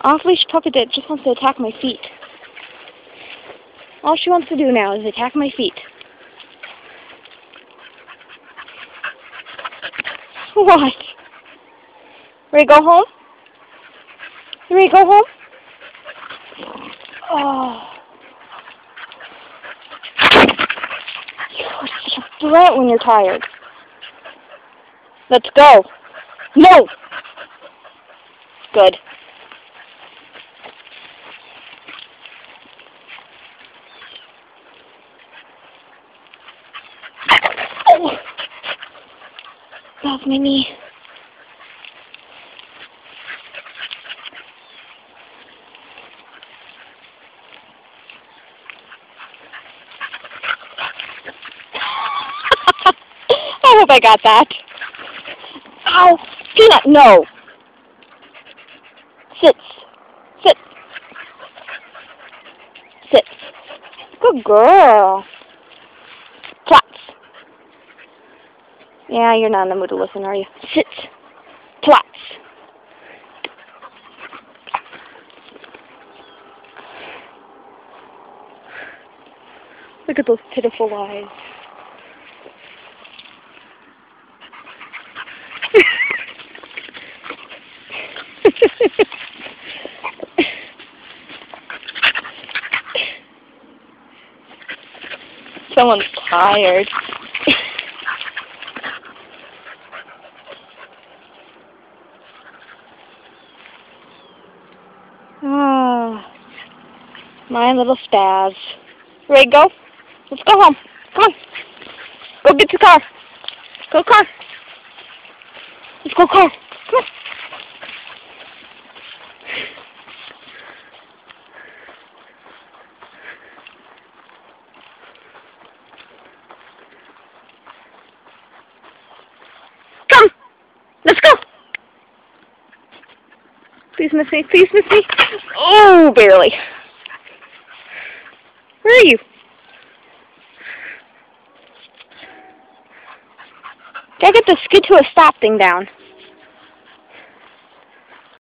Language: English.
Off-leash puppet that just wants to attack my feet. All she wants to do now is attack my feet. What? Ready to go home? You ready to go home? Oh. You're such a brat when you're tired. Let's go. No! Good. Oh! That was my knee. I hope I got that. Ow! Peanut, no! Sit. Sit. Sit. Good girl. Plots. Yeah, you're not in the mood to listen, are you? Sit. Plots. Look at those pitiful eyes. Someone's tired. Ah, my little spaz. Ready to go? Let's go home. Come on. Go get your car. Go car. Let's go car. Come on. Come. Let's go. Please miss me. Please miss me. Oh, barely. Where are you? Gotta get the skid to a stop thing down.